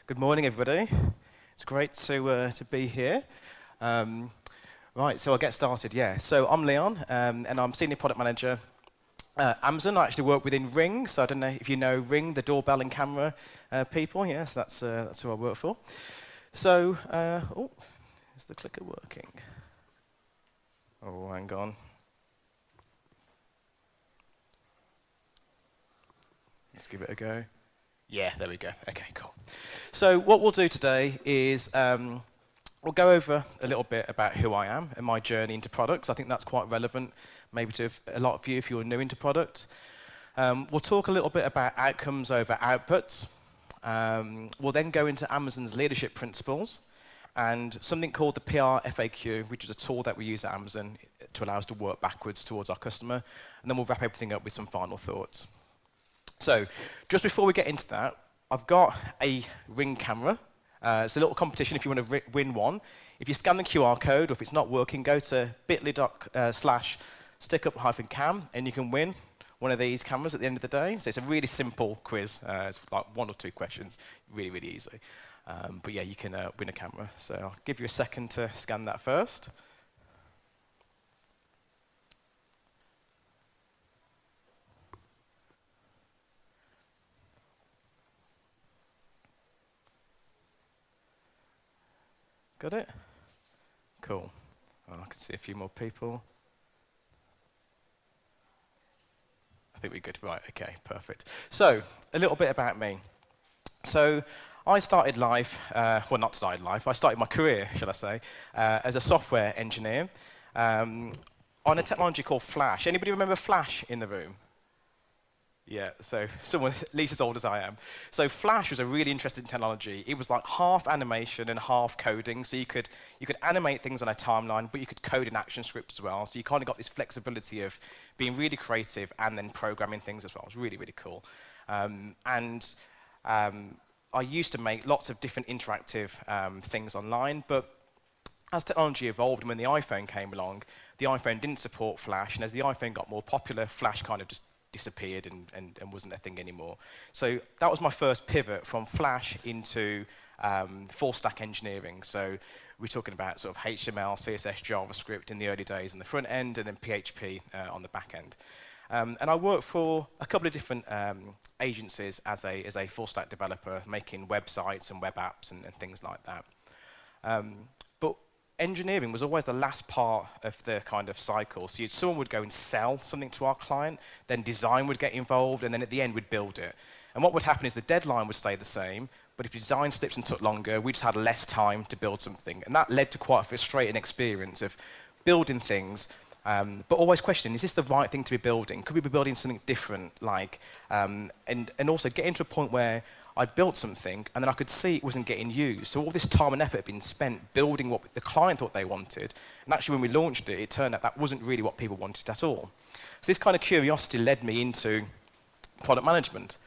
Good morning, everybody. It's great to be here. Right, so I'll get started, yeah. So I'm Leon, and I'm Senior Product Manager at Amazon. I actually work within Ring, so I don't know if you know Ring, the doorbell and camera people. Yes, that's who I work for. So, oh, is the clicker working? Oh, hang on. Let's give it a go. Yeah, there we go. Okay, cool. So what we'll do today is we'll go over a little bit about who I am and my journey into products. I think that's quite relevant, maybe to a lot of you if you're new into product. We'll talk a little bit about outcomes over outputs. We'll then go into Amazon's leadership principles and something called the PR FAQ, which is a tool that we use at Amazon to allow us to work backwards towards our customer. And then we'll wrap everything up with some final thoughts. So, just before we get into that, I've got a Ring camera. It's a little competition if you want to win one. If you scan the QR code, or if it's not working, go to bit.ly/stickup-cam, and you can win one of these cameras at the end of the day. So it's a really simple quiz. It's like 1 or 2 questions, really, really easy. But yeah, you can win a camera. So I'll give you a second to scan that first. Got it? Cool. Oh, I can see a few more people. I think we're good. Right, okay, perfect. So, a little bit about me. So, I started life, well, not started life, I started my career, shall I say, as a software engineer on a technology called Flash. Anybody remember Flash in the room? Yeah, so someone at least as old as I am. So Flash was a really interesting technology. It was like half animation and half coding. So you could animate things on a timeline, but you could code an action script as well. So you kind of got this flexibility of being really creative and then programming things as well. It was really, really cool. I used to make lots of different interactive things online, but as technology evolved and when the iPhone came along, the iPhone didn't support Flash, and as the iPhone got more popular, Flash kind of just disappeared and wasn't a thing anymore. So that was my first pivot from Flash into full stack engineering. So we're talking about sort of HTML, CSS, JavaScript in the early days in the front end, and then PHP on the back end. And I worked for a couple of different agencies as a full stack developer, making websites and web apps and things like that. But engineering was always the last part of the kind of cycle. So someone would go and sell something to our client, then design would get involved, and then at the end we'd build it. And what would happen is the deadline would stay the same, but if design slips and took longer, we just had less time to build something. And that led to quite a frustrating experience of building things, but always questioning, is this the right thing to be building? Could we be building something different? And also getting to a point where I built something, and then I could see it wasn't getting used. So all this time and effort had been spent building what the client thought they wanted. And actually, when we launched it, it turned out that wasn't really what people wanted at all. So this kind of curiosity led me into product management.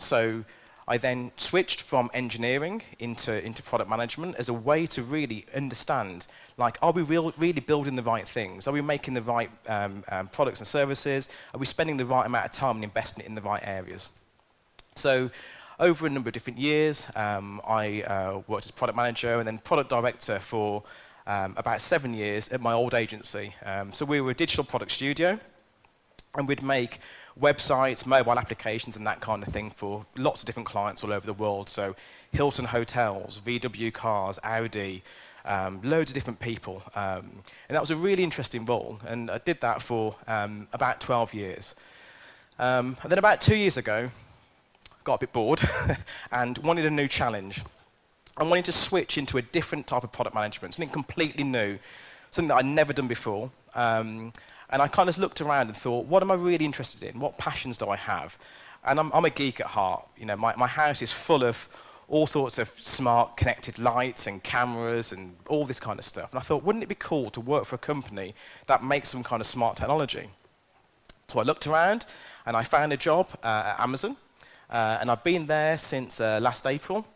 So I then switched from engineering into product management as a way to really understand, like, are we really building the right things? Are we making the right products and services? Are we spending the right amount of time and investing it in the right areas? So over a number of different years, I worked as product manager and then product director for about 7 years at my old agency. So we were a digital product studio, and we'd make websites, mobile applications, and that kind of thing for lots of different clients all over the world. So Hilton Hotels, VW Cars, Audi, loads of different people. And that was a really interesting role, and I did that for about 12 years. And then about 2 years ago, got a bit bored and wanted a new challenge. I wanted to switch into a different type of product management, something completely new, something that I'd never done before. And I kind of looked around and thought, what am I really interested in? What passions do I have? And I'm a geek at heart. You know, my house is full of all sorts of smart connected lights and cameras and all this kind of stuff. And I thought, wouldn't it be cool to work for a company that makes some kind of smart technology? So I looked around and I found a job at Amazon. And I've been there since last April,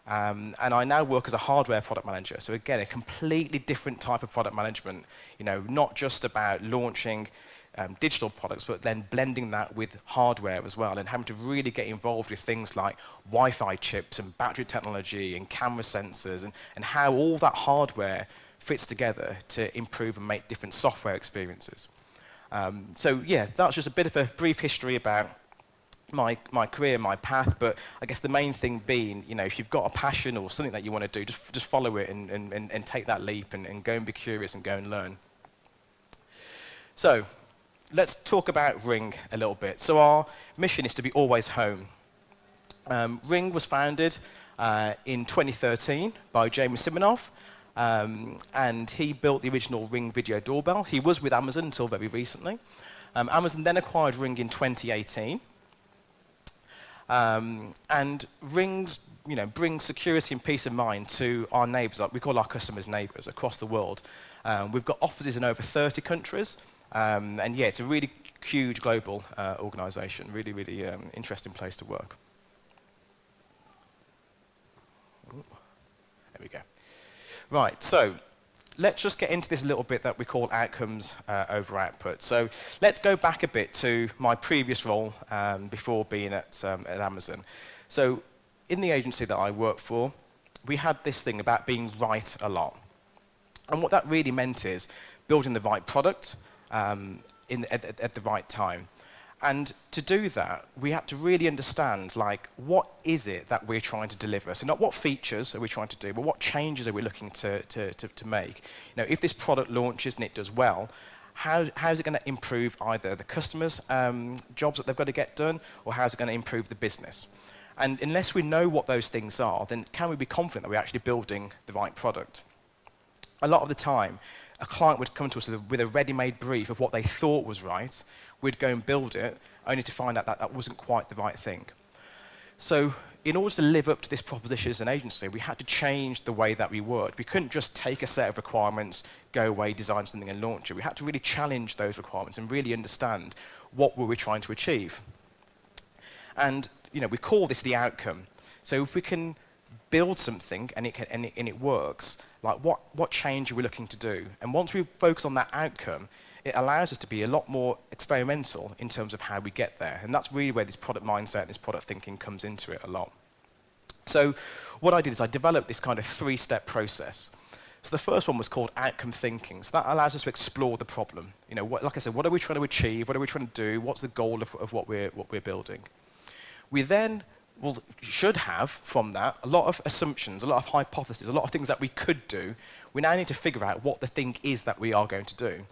and I now work as a hardware product manager. So again, a completely different type of product management. You know, not just about launching digital products, but then blending that with hardware as well, and having to really get involved with things like Wi-Fi chips and battery technology and camera sensors, and how all that hardware fits together to improve and make different software experiences. So yeah, that's just a bit of a brief history about my career, my path, but I guess the main thing being, if you've got a passion or something that you want to do, just follow it and take that leap and go and be curious and go and learn. So let's talk about Ring a little bit. So our mission is to be always home. Ring was founded in 2013 by Jamie Simonov, and he built the original Ring video doorbell. He was with Amazon until very recently. Amazon then acquired Ring in 2018. And Rings, bring security and peace of mind to our neighbors. We call our customers neighbors across the world. We've got offices in over 30 countries. And yeah, it's a really huge global organization, really, really interesting place to work. Ooh, there we go. Right, so let's just get into this a little bit that we call outcomes over output. So let's go back a bit to my previous role before being at Amazon. So in the agency that I worked for, we had this thing about being right a lot. And what that really meant is building the right product at the right time. And to do that, we had to really understand, what is it that we're trying to deliver? So not what features are we trying to do, but what changes are we looking to make? If this product launches and it does well, how is it going to improve either the customers' jobs that they've got to get done, or how is it going to improve the business? And unless we know what those things are, then can we be confident that we're actually building the right product? A lot of the time, a client would come to us with a ready-made brief of what they thought was right. We'd go and build it, only to find out that that wasn't quite the right thing. So in order to live up to this proposition as an agency, we had to change the way that we worked. We couldn't just take a set of requirements, go away, design something and launch it. We had to really challenge those requirements and really understand what were we trying to achieve. And we call this the outcome. So if we can build something and it works, what change are we looking to do? And once we focus on that outcome, it allows us to be a lot more experimental in terms of how we get there. And that's really where this product mindset, this product thinking comes into it a lot. So what I did is I developed this kind of 3-step process. So the first one was called outcome thinking. So that allows us to explore the problem. Like I said, what are we trying to achieve? What are we trying to do? What's the goal of what we're building? We then should have, from that, a lot of assumptions, a lot of hypotheses, a lot of things that we could do. We now need to figure out what the thing is that we are going to do.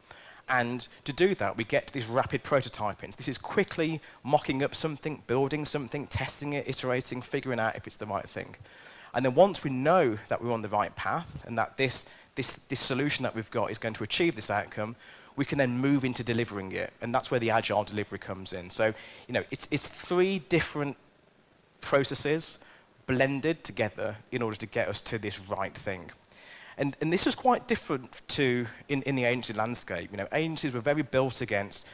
And to do that, we get to this rapid prototyping. So this is quickly mocking up something, building something, testing it, iterating, figuring out if it's the right thing. And then once we know that we're on the right path and that this solution that we've got is going to achieve this outcome, we can then move into delivering it. And that's where the agile delivery comes in. So it's 3 different processes blended together in order to get us to this right thing. And this was quite different to in the agency landscape. Agencies were very built against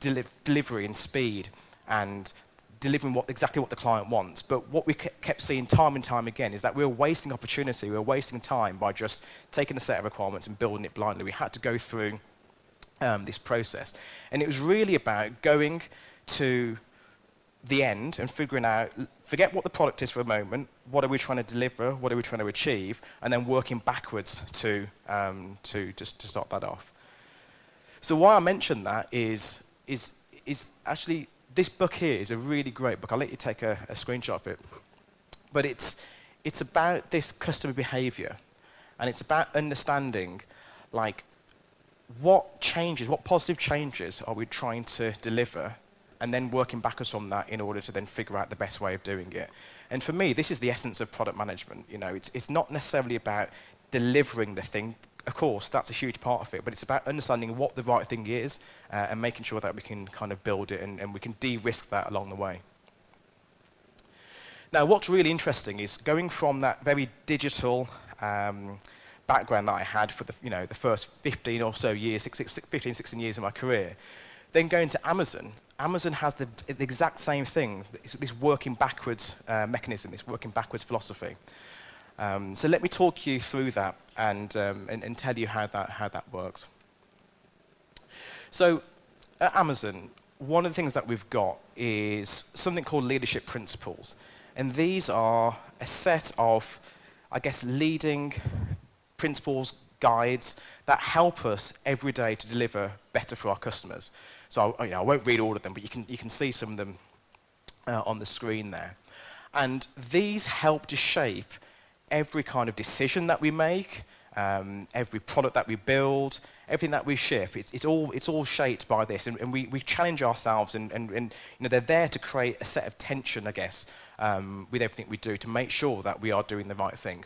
delivery and speed and delivering exactly what the client wants. But what we kept seeing time and time again is that we were wasting opportunity, we were wasting time by just taking a set of requirements and building it blindly. We had to go through this process. And it was really about going to the end and figuring out, forget what the product is for a moment, what are we trying to deliver, what are we trying to achieve, and then working backwards to start that off. So why I mention that is actually, this book here is a really great book. I'll let you take a screenshot of it. But it's about this customer behavior, and it's about understanding, what changes, what positive changes are we trying to deliver, and then working backwards from that in order to then figure out the best way of doing it. And for me, this is the essence of product management. It's not necessarily about delivering the thing. Of course, that's a huge part of it, but it's about understanding what the right thing is and making sure that we can kind of build it and we can de-risk that along the way. Now, what's really interesting is going from that very digital background that I had for the first 15 or so years, 15, 16 years of my career, then going to Amazon. Amazon has the exact same thing, this working backwards mechanism, this working backwards philosophy. So let me talk you through that and tell you how that works. So at Amazon, one of the things that we've got is something called leadership principles. And these are a set of, I guess, leading principles, guides that help us every day to deliver better for our customers. So I won't read all of them, but you can see some of them on the screen there. And these help to shape every kind of decision that we make, every product that we build, everything that we ship. It's all shaped by this, and we challenge ourselves, and they're there to create a set of tension, I guess, with everything we do to make sure that we are doing the right thing.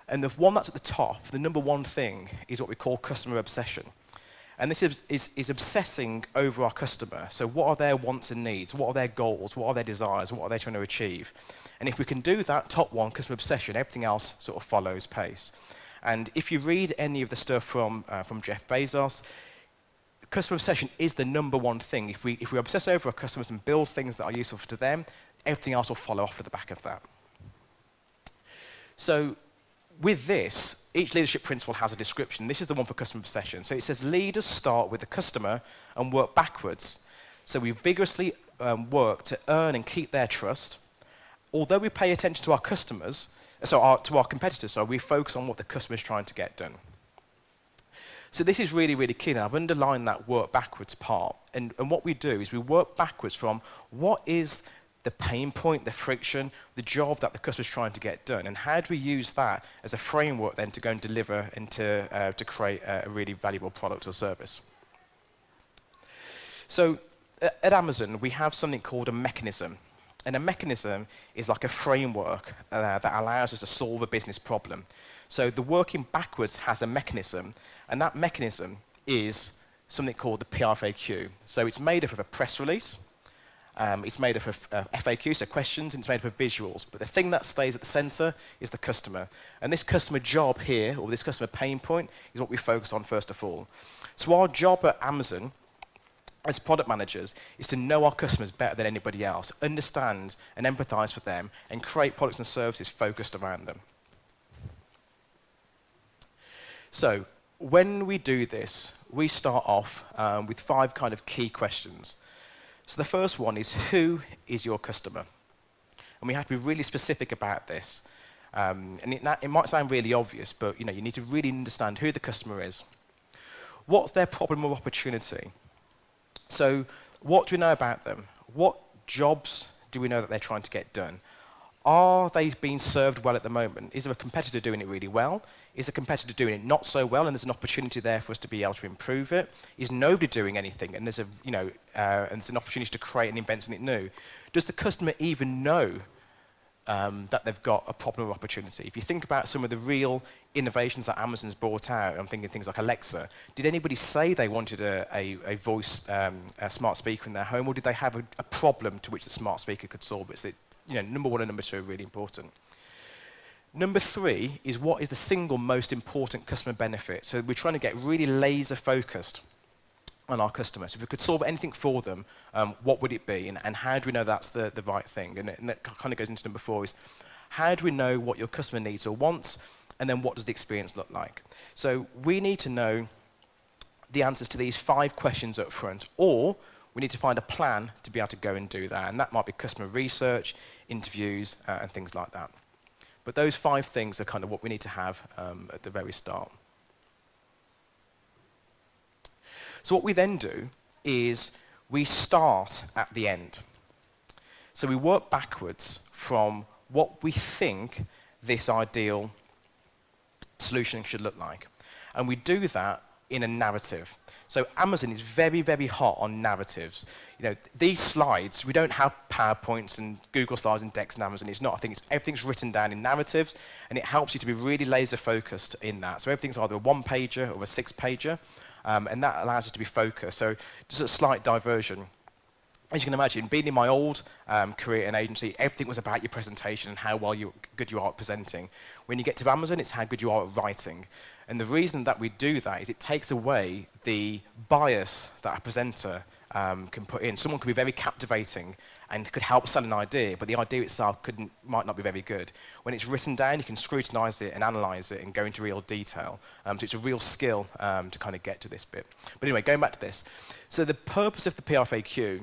And the one that's at the top, the number one thing, is what we call customer obsession. And this is obsessing over our customer. So what are their wants and needs? What are their goals? What are their desires? What are they trying to achieve? And if we can do that, top one, customer obsession, everything else sort of follows pace. And if you read any of the stuff from Jeff Bezos, customer obsession is the number one thing. If we obsess over our customers and build things that are useful to them, everything else will follow off at the back of that. So with this, each leadership principle has a description. This is the one for customer obsession. So it says leaders start with the customer and work backwards. So we vigorously work to earn and keep their trust. Although we pay attention to our customers, to our competitors, so we focus on what the customer is trying to get done. So this is really, really key. Now, I've underlined that work backwards part. And what we do is we work backwards from what is the pain point, the friction, the job that the customer is trying to get done, and how do we use that as a framework then to go and deliver and to create a really valuable product or service. So at Amazon, we have something called a mechanism. And a mechanism is like a framework that allows us to solve a business problem. So the working backwards has a mechanism, and that mechanism is something called the PFAQ. So it's made up of a press release, it's made up of FAQ, so questions, and it's made up of visuals. But the thing that stays at the center is the customer. And this customer job here, or this customer pain point, is what we focus on first of all. So our job at Amazon as product managers is to know our customers better than anybody else, understand and empathize with them, and create products and services focused around them. So when we do this, we start off with 5 kind of key questions. So the first one is, who is your customer? And we have to be really specific about this. And it might sound really obvious, but you need to really understand who the customer is. What's their problem or opportunity? So what do we know about them? What jobs do we know that they're trying to get done? Are they being served well at the moment? Is there a competitor doing it really well? Is a competitor doing it not so well, and there's an opportunity there for us to be able to improve it? Is nobody doing anything, and there's and there's an opportunity to create and invent something new? Does the customer even know that they've got a problem or opportunity? If you think about some of the real innovations that Amazon's brought out, I'm thinking things like Alexa. Did anybody say they wanted a voice a smart speaker in their home, or did they have a problem to which the smart speaker could solve it? So number 1 and number 2 are really important. Number 3 is, what is the single most important customer benefit? So we're trying to get really laser focused on our customers. If we could solve anything for them, what would it be? And how do we know that's the right thing? And that kind of goes into number 4 is, how do we know what your customer needs or wants? And then what does the experience look like? So we need to know the answers to these 5 questions up front, or we need to find a plan to be able to go and do that. And that might be customer research, interviews, and things like that. But those 5 things are kind of what we need to have at the very start. So what we then do is we start at the end. So we work backwards from what we think this ideal solution should look like. And we do that in a narrative. So Amazon is very, very hot on narratives. These slides, we don't have PowerPoints and Google slides and decks in Amazon. It's not. I think everything's written down in narratives, and it helps you to be really laser focused in that. So everything's either a 1-pager or a 6-pager, and that allows us to be focused. So just a slight diversion. As you can imagine, being in my old career in agency, everything was about your presentation and how good you are at presenting. When you get to Amazon, it's how good you are at writing. And the reason that we do that is it takes away the bias that a presenter can put in. Someone can be very captivating and could help sell an idea, but the idea itself might not be very good. When it's written down, you can scrutinize it and analyze it and go into real detail. So it's a real skill to kind of get to this bit. But anyway, going back to this. So the purpose of the PRFAQ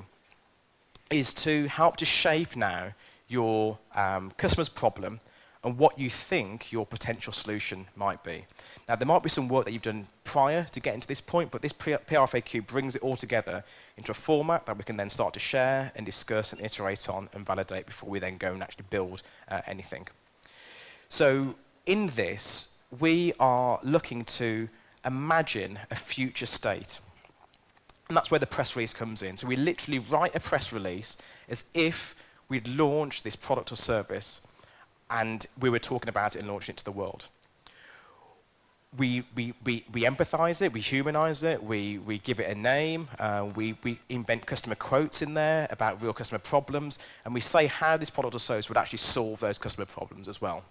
is to help to shape now your customer's problem and what you think your potential solution might be. Now, there might be some work that you've done prior to getting to this point, but this PRFAQ brings it all together into a format that we can then start to share and discuss and iterate on and validate before we then go and actually build anything. So in this, we are looking to imagine a future state. And that's where the press release comes in. So we literally write a press release as if we'd launched this product or service and we were talking about it and launching it to the world. We empathize it, we humanize it, we give it a name, we invent customer quotes in there about real customer problems, and we say how this product or service would actually solve those customer problems as well.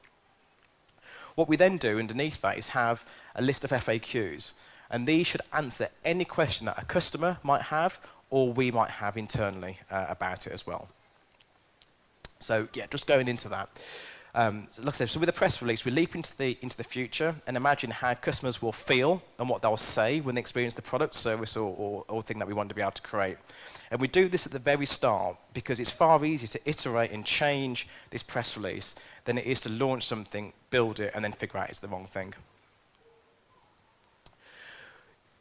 What we then do underneath that is have a list of FAQs, and these should answer any question that a customer might have or we might have internally about it as well. So yeah, just going into that. Like I said, so with a press release, we leap into the future and imagine how customers will feel and what they'll say when they experience the product, service, or thing that we want to be able to create. And we do this at the very start because it's far easier to iterate and change this press release than it is to launch something, build it, and then figure out it's the wrong thing.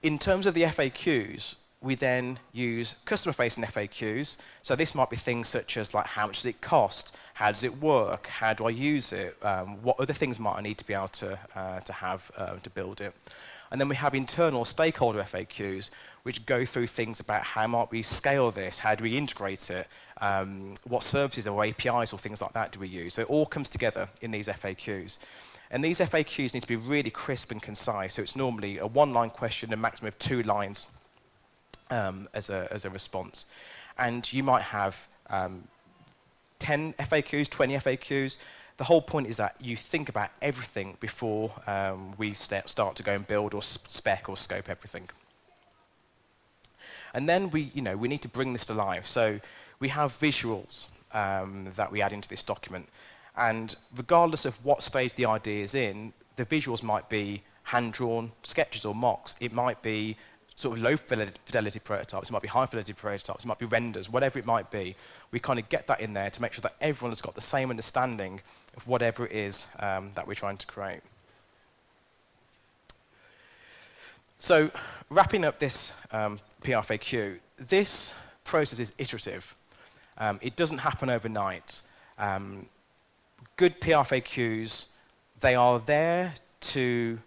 In terms of the FAQs, we then use customer-facing FAQs. So this might be things such as like, how much does it cost? How does it work? How do I use it? What other things might I need to be able to have to build it? And then we have internal stakeholder FAQs, which go through things about how might we scale this? How do we integrate it? What services or APIs or things like that do we use? So it all comes together in these FAQs. And these FAQs need to be really crisp and concise. So it's normally a one-line question, a maximum of 2 lines as a response. And you might have 10 FAQs, 20 FAQs. The whole point is that you think about everything before we start to go and build or spec or scope everything. And then we need to bring this to life. So we have visuals that we add into this document. And regardless of what stage the idea is in, the visuals might be hand-drawn sketches or mocks. It might be sort of low fidelity prototypes, it might be high fidelity prototypes, it might be renders, whatever it might be. We kind of get that in there to make sure that everyone has got the same understanding of whatever it is that we're trying to create. So wrapping up this PRFAQ, this process is iterative. It doesn't happen overnight. Good PRFAQs, they are there to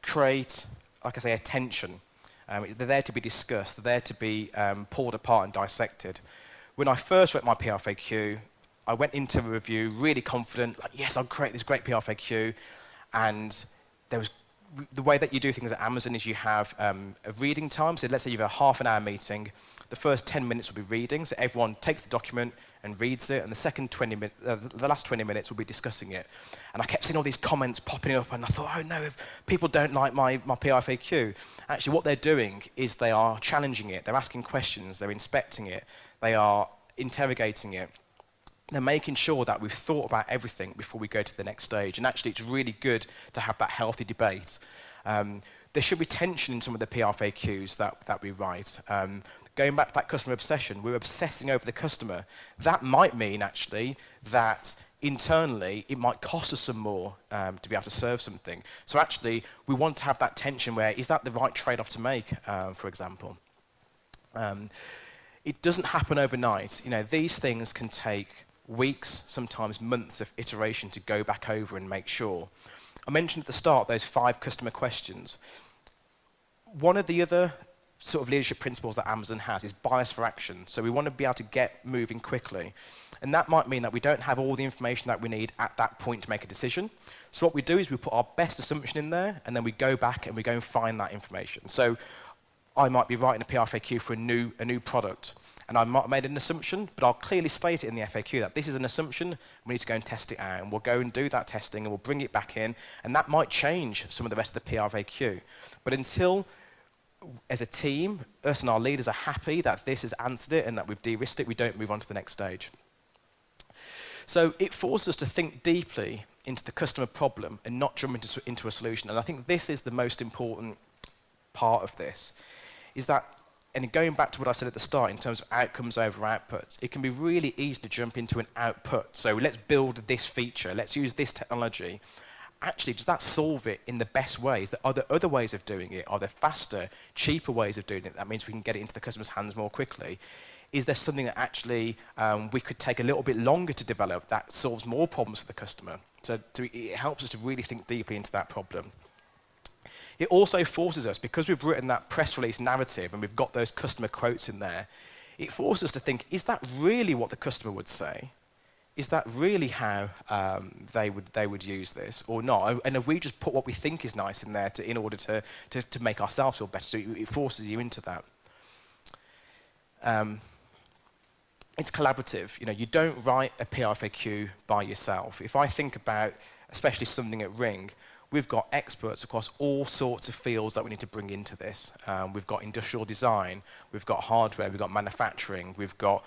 create, like I say, attention. They're there to be discussed. They're there to be pulled apart and dissected. When I first wrote my PRFAQ, I went into the review really confident, like, yes, I'll create this great PRFAQ. And there was the way that you do things at Amazon is you have a reading time. So let's say you have a half-an-hour meeting. The first 10 minutes will be reading, so everyone takes the document and reads it, and the last 20 minutes will be discussing it. And I kept seeing all these comments popping up, and I thought, oh no, if people don't like my PRFAQ. Actually, what they're doing is they are challenging it, they're asking questions, they're inspecting it, they are interrogating it. They're making sure that we've thought about everything before we go to the next stage. And actually, it's really good to have that healthy debate. There should be tension in some of the PRFAQs that we write. Going back to that customer obsession, we're obsessing over the customer. That might mean, actually, that internally, it might cost us some more to be able to serve something. So actually, we want to have that tension where, is that the right trade-off to make, for example? It doesn't happen overnight. These things can take weeks, sometimes months of iteration to go back over and make sure. I mentioned at the start those 5 customer questions. One of the other sort of leadership principles that Amazon has is bias for action. So we want to be able to get moving quickly. And that might mean that we don't have all the information that we need at that point to make a decision. So what we do is we put our best assumption in there, and then we go back and we go and find that information. So I might be writing a PRFAQ for a new product, and I might have made an assumption, but I'll clearly state it in the FAQ that this is an assumption, we need to go and test it out, and we'll go and do that testing, and we'll bring it back in, and that might change some of the rest of the PRFAQ. But until as a team, us and our leaders are happy that this has answered it and that we've de-risked it, we don't move on to the next stage. So it forces us to think deeply into the customer problem and not jump into a solution. And I think this is the most important part of this, is that, and going back to what I said at the start in terms of outcomes over outputs, it can be really easy to jump into an output. So let's build this feature, let's use this technology. Actually, does that solve it in the best ways? Are there other ways of doing it? Are there faster, cheaper ways of doing it? That means we can get it into the customer's hands more quickly. Is there something that actually we could take a little bit longer to develop that solves more problems for the customer? So it helps us to really think deeply into that problem. It also forces us, because we've written that press release narrative and we've got those customer quotes in there, it forces us to think, is that really what the customer would say? Is that really how they would use this or not? And if we just put what we think is nice in there in order to make ourselves feel better, so it forces you into that. It's collaborative. You know, you don't write a PRFAQ by yourself. If I think about, especially something at Ring, we've got experts across all sorts of fields that we need to bring into this. We've got industrial design, we've got hardware, we've got manufacturing, we've got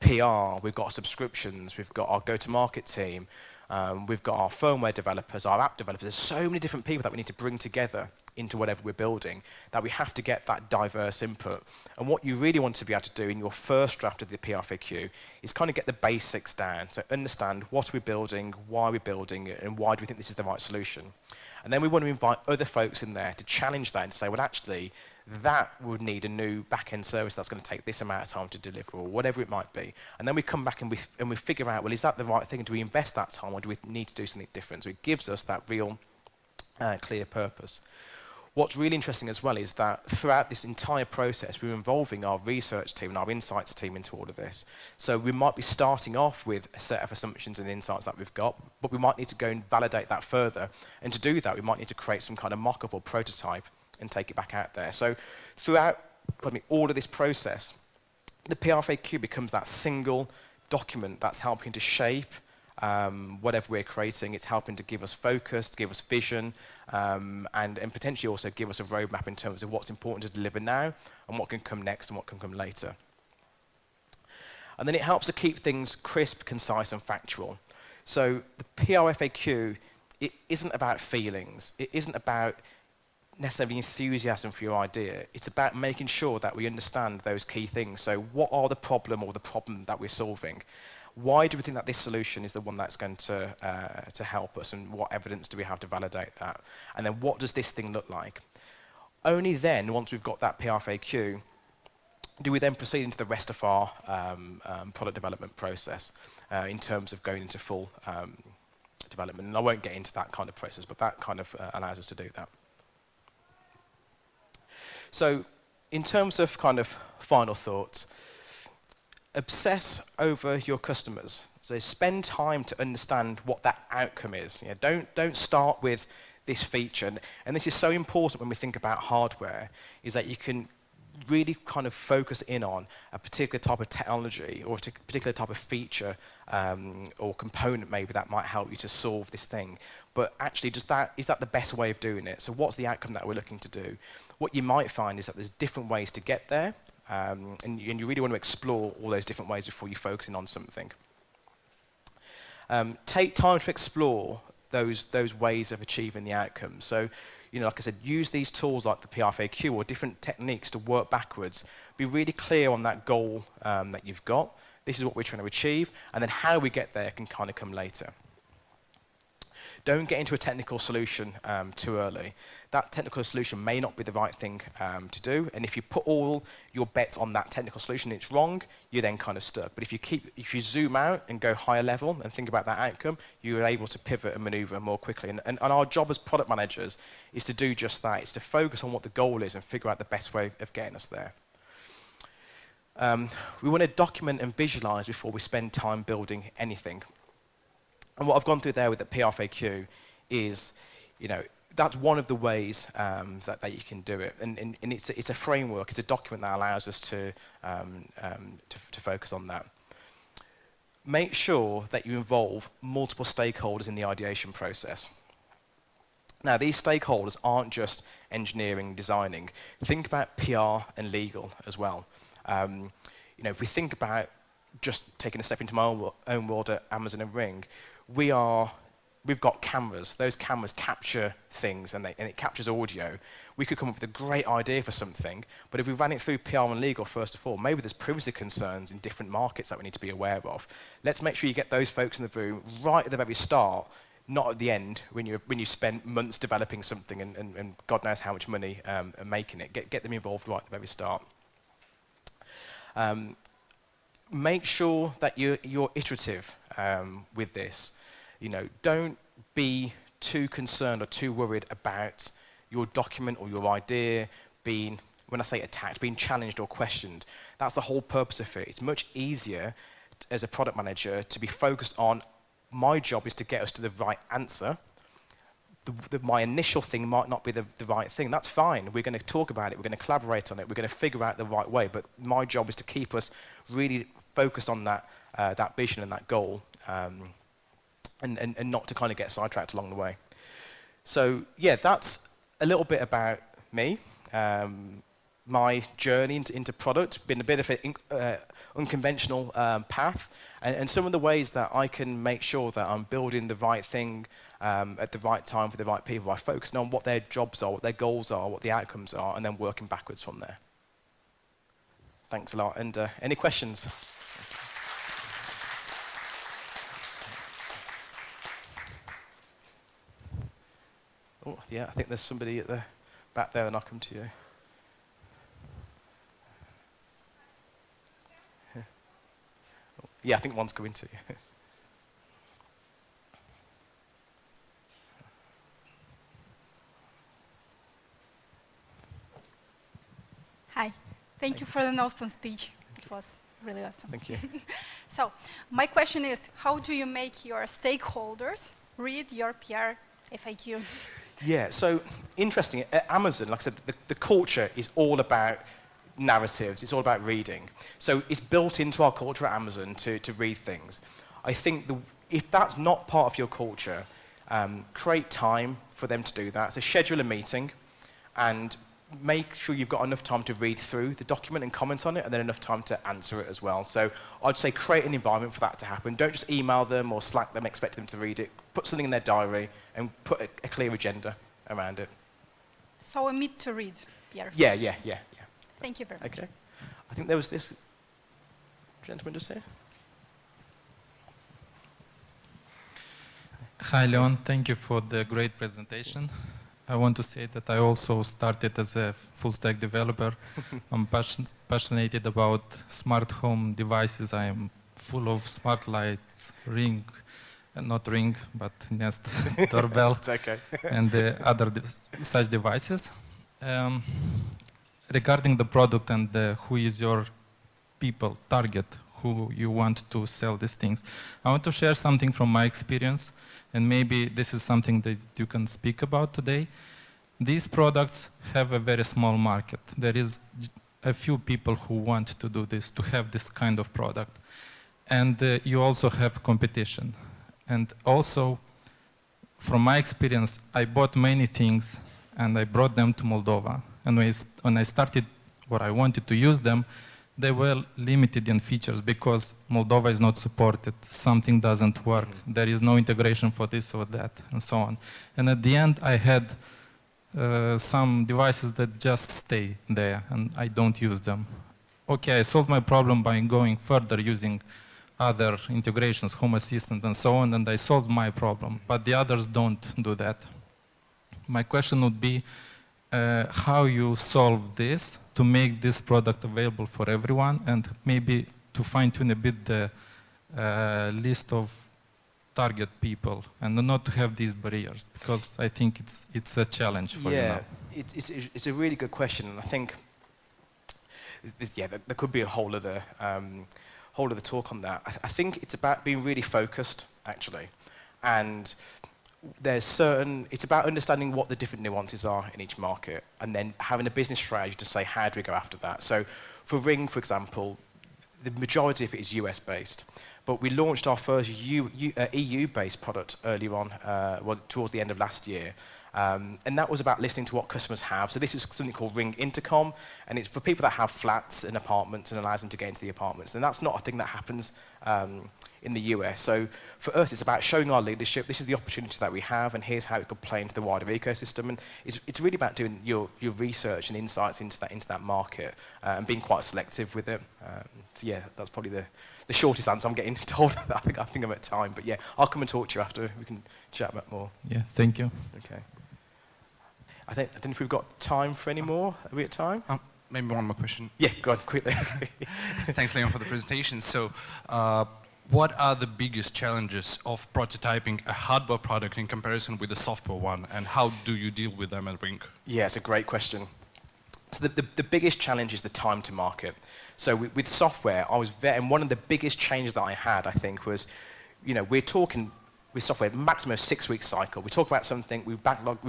PR, we've got subscriptions, we've got our go-to-market team, we've got our firmware developers, our app developers. There's so many different people that we need to bring together into whatever we're building that we have to get that diverse input. And what you really want to be able to do in your first draft of the PRFAQ is kind of get the basics down. So understand what we're building, why we're building it, and why do we think this is the right solution. And then we want to invite other folks in there to challenge that and say, well, actually, that would need a new back-end service that's going to take this amount of time to deliver, or whatever it might be. And then we come back and we figure out, well, is that the right thing? Do we invest that time, or do we need to do something different? So it gives us that real clear purpose. What's really interesting as well is that throughout this entire process, we're involving our research team and our insights team into all of this. So we might be starting off with a set of assumptions and insights that we've got, but we might need to go and validate that further. And to do that, we might need to create some kind of mock-up or prototype and take it back out there. So throughout all of this process, the PRFAQ becomes that single document that's helping to shape whatever we're creating. It's helping to give us focus, to give us vision, and potentially also give us a roadmap in terms of what's important to deliver now and what can come next and what can come later. And then it helps to keep things crisp, concise, and factual. So the PRFAQ, it isn't about feelings. It isn't about necessarily enthusiasm for your idea. It's about making sure that we understand those key things. So what are the problem or the problem that we're solving? Why do we think that this solution is the one that's going to help us, and what evidence do we have to validate that? And then what does this thing look like? Only then, once we've got that PRFAQ, do we then proceed into the rest of our product development process in terms of going into full development. And I won't get into that kind of process, but that kind of allows us to do that. So in terms of kind of final thoughts, obsess over your customers. So spend time to understand what that outcome is. You know, don't start with this feature. And this is so important when we think about hardware, is that you can really kind of focus in on a particular type of technology or a particular type of feature or component maybe that might help you to solve this thing. But actually, is that the best way of doing it? So what's the outcome that we're looking to do? What you might find is that there's different ways to get there, and you really want to explore all those different ways before you focus in on something. Take time to explore those ways of achieving the outcome. So, you know, like I said, use these tools like the PRFAQ or different techniques to work backwards. Be really clear on that goal that you've got. This is what we're trying to achieve, and then how we get there can kind of come later. Don't get into a technical solution too early. That technical solution may not be the right thing to do, and if you put all your bets on that technical solution and it's wrong, you're then kind of stuck. But if you zoom out and go higher level and think about that outcome, you're able to pivot and maneuver more quickly. And our job as product managers is to do just that. It's to focus on what the goal is and figure out the best way of getting us there. We want to document and visualize before we spend time building anything. And what I've gone through there with the PRFAQ is, you know, that's one of the ways that you can do it. And it's a framework, it's a document that allows us to focus on that. Make sure that you involve multiple stakeholders in the ideation process. Now, these stakeholders aren't just engineering, designing. Think about PR and legal as well. You know, if we think about just taking a step into my own world at Amazon and Ring, we've got cameras. Those cameras capture things, and it captures audio. We could come up with a great idea for something, but if we ran it through PR and legal first of all, maybe there's privacy concerns in different markets that we need to be aware of. Let's make sure you get those folks in the room right at the very start, not at the end when you spent months developing something and God knows how much money making it. Get them involved right at the very start. Make sure that you're iterative with this. You know, don't be too concerned or too worried about your document or your idea being, when I say attacked, being challenged or questioned. That's the whole purpose of it. It's much easier as a product manager to be focused on, my job is to get us to the right answer. My initial thing might not be the right thing. That's fine. We're going to talk about it. We're going to collaborate on it. We're going to figure out the right way. But my job is to keep us really focused on that vision and that goal, and not to kind of get sidetracked along the way. So yeah, that's a little bit about me, my journey into product. Been a bit of an unconventional path, and some of the ways that I can make sure that I'm building the right thing at the right time for the right people by focusing on what their jobs are, what their goals are, what the outcomes are, and then working backwards from there. Thanks a lot. And any questions? Oh, yeah, I think there's somebody at the back there, and I'll come to you. Yeah, I think one's coming to you. Hi. Thank you for the awesome speech. It was really awesome. Thank you. So, my question is, how do you make your stakeholders read your PR FAQ? Yeah, so interesting. At Amazon, like I said, the culture is all about narratives. It's all about reading. So it's built into our culture at Amazon to read things. I think if that's not part of your culture, create time for them to do that. So schedule a meeting and make sure you've got enough time to read through the document and comment on it, and then enough time to answer it as well. So I'd say create an environment for that to happen. Don't just email them or Slack them, expect them to read it. Put something in their diary and put a clear agenda around it. So a meet to read, Pierre. Yeah. Thank you very much. Okay. I think there was this gentleman just here. Hi, Leon. Thank you for the great presentation. I want to say that I also started as a full-stack developer. I'm passionate about smart home devices. I am full of smart lights, Ring, not Ring, but Nest, doorbell, It's okay. and the other such devices. Regarding the product and who is your people, target, who you want to sell these things, I want to share something from my experience. And maybe this is something that you can speak about today. These products have a very small market. There is a few people who want to do this, to have this kind of product. And you also have competition. And also, from my experience, I bought many things and I brought them to Moldova. And when I started, or I wanted to use them, they were limited in features because Moldova is not supported, something doesn't work, there is no integration for this or that, and so on. And at the end, I had some devices that just stay there, and I don't use them. Okay, I solved my problem by going further using other integrations, Home Assistant and so on, and I solved my problem, but the others don't do that. My question would be, how you solve this to make this product available for everyone, and maybe to fine-tune a bit the list of target people, and not to have these barriers, because I think it's a challenge for you now. It's a really good question, and I think there could be a whole other talk on that. I think it's about being really focused, actually, and it's about understanding what the different nuances are in each market, and then having a business strategy to say, how do we go after that? So for Ring, for example, the majority of it is US-based, but we launched our first EU-based product earlier on, towards the end of last year, And that was about listening to what customers have. So this is something called Ring Intercom, and it's for people that have flats and apartments and allows them to get into the apartments. And that's not a thing that happens in the US. So for us, it's about showing our leadership. This is the opportunity that we have, and here's how it could play into the wider ecosystem. And it's really about doing your research and insights into that market and being quite selective with it. So yeah, that's probably the shortest answer I'm getting told. I think I'm at time, but yeah, I'll come and talk to you after. We can chat about more. Yeah, thank you. Okay. I don't know if we've got time for any more. Are we at time? Maybe one more question. Yeah, go on, quickly. Thanks, Leon, for the presentation. So, what are the biggest challenges of prototyping a hardware product in comparison with a software one, and how do you deal with them at Ring? Yeah, it's a great question. So the biggest challenge is the time to market. So with software, and one of the biggest changes that I had, I think, was, we're talking with software, maximum 6-week cycle. We talk about something, we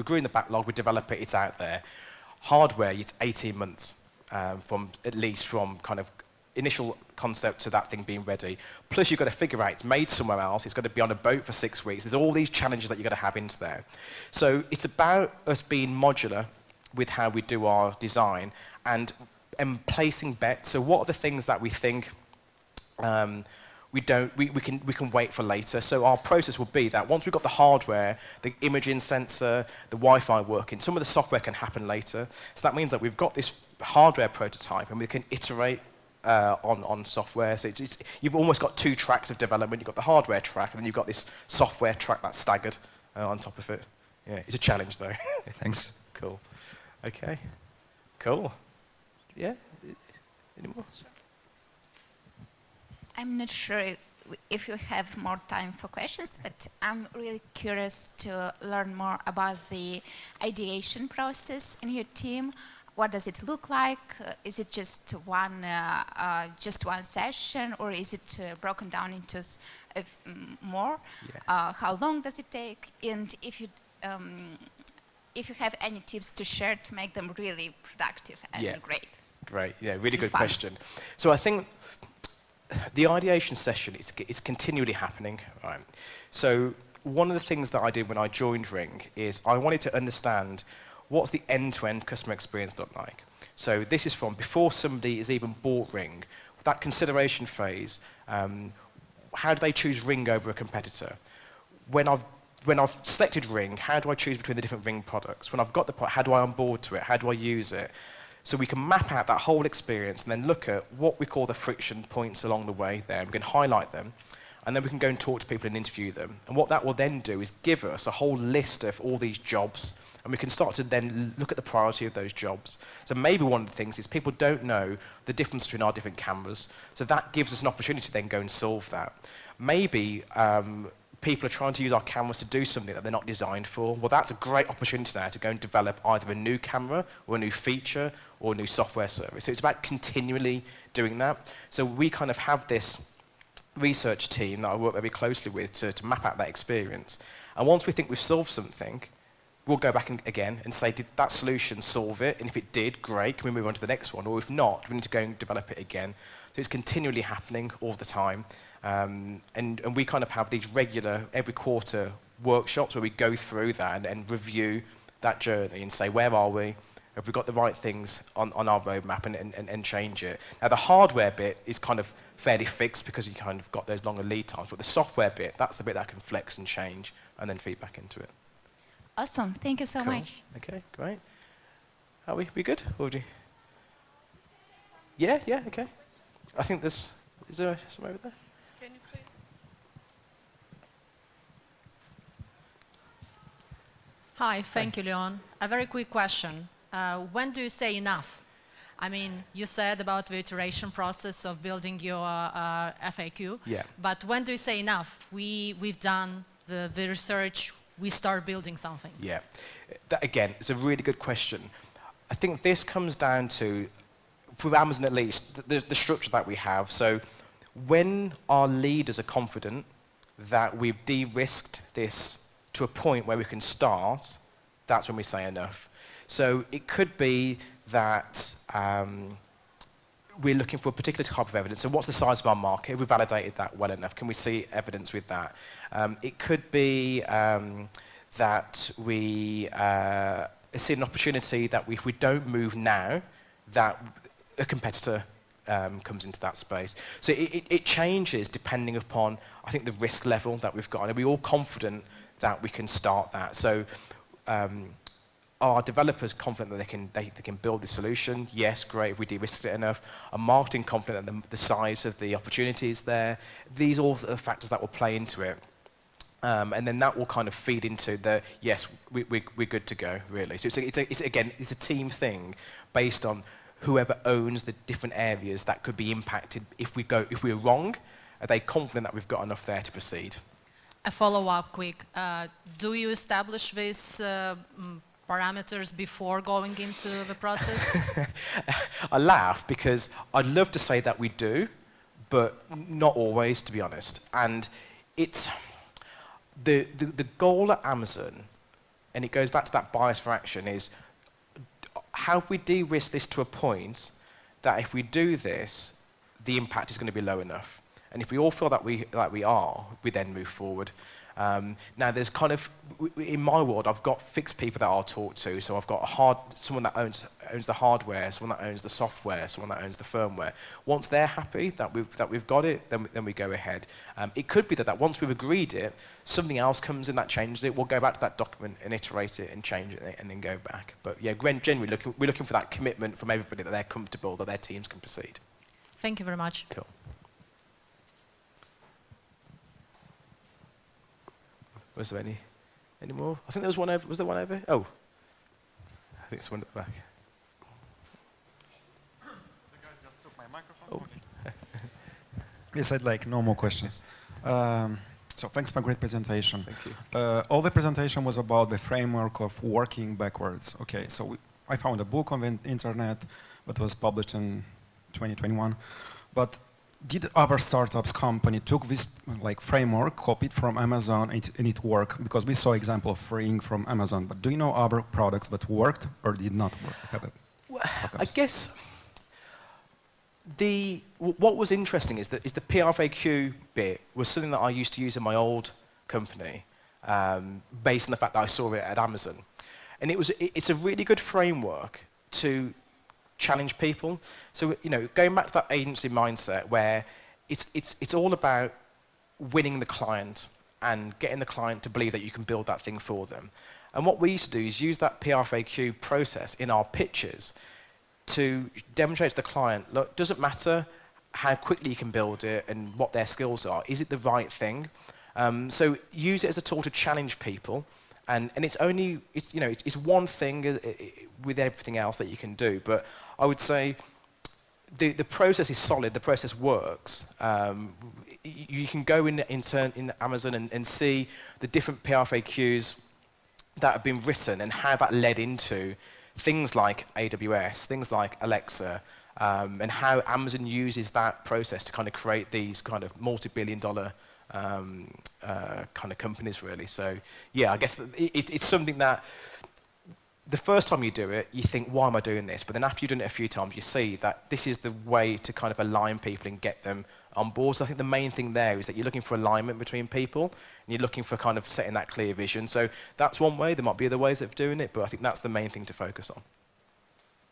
grew in the backlog, we develop it, it's out there. Hardware, it's 18 months, at least from kind of initial concept to that thing being ready. Plus you've got to figure out it's made somewhere else, it's got to be on a boat for 6 weeks. There's all these challenges that you've got to have into there. So it's about us being modular with how we do our design and placing bets. So what are the things that we think we can wait for later? So our process will be that once we've got the hardware, the imaging sensor, the Wi-Fi working, some of the software can happen later. So that means that we've got this hardware prototype and we can iterate on software. So you've almost got 2 tracks of development. You've got the hardware track and then you've got this software track that's staggered on top of it. Yeah, it's a challenge though. Thanks. Cool. Okay. Cool. Yeah? Any more? I'm not sure if you have more time for questions, but I'm really curious to learn more about the ideation process in your team. What does it look like? Is it just one session, or is it broken down into more? Yeah. How long does it take? And if you have any tips to share to make them really productive and great. Great, yeah, really good question. So I think the ideation session is continually happening, right? So one of the things that I did when I joined Ring is I wanted to understand what's the end-to-end customer experience look like. So this is from before somebody has even bought Ring, that consideration phase, how do they choose Ring over a competitor? When I've selected Ring, how do I choose between the different Ring products? When I've got the product, how do I onboard to it? How do I use it? So we can map out that whole experience and then look at what we call the friction points along the way there. We can highlight them, and then we can go and talk to people and interview them. And what that will then do is give us a whole list of all these jobs, and we can start to then look at the priority of those jobs. So maybe one of the things is people don't know the difference between our different cameras, so that gives us an opportunity to then go and solve that. Maybe people are trying to use our cameras to do something that they're not designed for. Well, that's a great opportunity now to go and develop either a new camera or a new feature or a new software service. So it's about continually doing that. So we kind of have this research team that I work very closely with to map out that experience. And once we think we've solved something, we'll go back again and say, did that solution solve it? And if it did, great, can we move on to the next one? Or if not, we need to go and develop it again. So it's continually happening all the time. And we kind of have these regular, every quarter, workshops where we go through that and review that journey and say, where are we? Have we got the right things on our roadmap and change it? Now, the hardware bit is kind of fairly fixed because you kind of got those longer lead times. But the software bit, that's the bit that can flex and change and then feed back into it. Awesome. Thank you so much. Okay, great. Are we good? Or do you... Yeah, okay. I think is there some over there? Can you please? Hi, thank you, Leon. A very quick question. When do you say enough? I mean, you said about the iteration process of building your FAQ, but when do you say enough? We've done the research, we start building something. Yeah, that, again, is a really good question. I think this comes down to, for Amazon at least, the structure that we have. So when our leaders are confident that we've de-risked this to a point where we can start, that's when we say enough. So it could be that we're looking for a particular type of evidence. So what's the size of our market? Have we validated that well enough? Can we see evidence with that? It could be that we see an opportunity that if we don't move now, that a competitor comes into that space. So it changes depending upon, I think, the risk level that we've got. Are we all confident that we can start that? So are developers confident that they can build the solution? Yes, great, if we de-risk it enough. Are marketing confident that the size of the opportunity is there? These are all the factors that will play into it. And then that will kind of feed into the, yes, we're good to go, really. So it's a team thing based on whoever owns the different areas that could be impacted if we're wrong. Are they confident that we've got enough there to proceed? A follow-up quick. Do you establish these parameters before going into the process? I laugh because I'd love to say that we do, but not always, to be honest. And it's the goal at Amazon, and it goes back to that bias for action, is have we de-risked this to a point that if we do this, the impact is going to be low enough? And if we all feel that we are, we then move forward. Now, there's kind of, in my world, I've got fixed people that I'll talk to. So I've got someone that owns the hardware, someone that owns the software, someone that owns the firmware. Once they're happy that we've got it, then we go ahead. It could be that once we've agreed it, something else comes in that changes it. We'll go back to that document and iterate it and change it and then go back. But yeah, generally, we're looking for that commitment from everybody that they're comfortable, that their teams can proceed. Thank you very much. Cool. Was there any more? I think there was one over. Was there one over? Oh, I think it's one at the back. The guy just took my microphone. Oh. Yes, I'd like no more questions. So thanks for a great presentation. Thank you. All the presentation was about the framework of working backwards. Okay, so I found a book on the internet that was published in 2021, but did other startups company took this like framework, copied from Amazon, and it worked? Because we saw example of freeing from Amazon, but do you know other products that worked or did not work? I guess what was interesting is that the PRFAQ bit was something that I used to use in my old company, based on the fact that I saw it at Amazon, and it's a really good framework to challenge people. So, going back to that agency mindset where it's all about winning the client and getting the client to believe that you can build that thing for them. And what we used to do is use that PRFAQ process in our pitches to demonstrate to the client, look, doesn't matter how quickly you can build it and what their skills are, is it the right thing? So use it as a tool to challenge people. And it's only, it's one thing with everything else that you can do. But I would say the process is solid, the process works. You can go in Amazon and see the different PRFAQs that have been written and how that led into things like AWS, things like Alexa, and how Amazon uses that process to kind of create these kind of multi-billion-dollar kind of companies, really. So yeah, I guess it's something that the first time you do it, you think, why am I doing this? But then after you've done it a few times, you see that this is the way to kind of align people and get them on board. So I think the main thing there is that you're looking for alignment between people, and you're looking for kind of setting that clear vision. So that's one way. There might be other ways of doing it, but I think that's the main thing to focus on.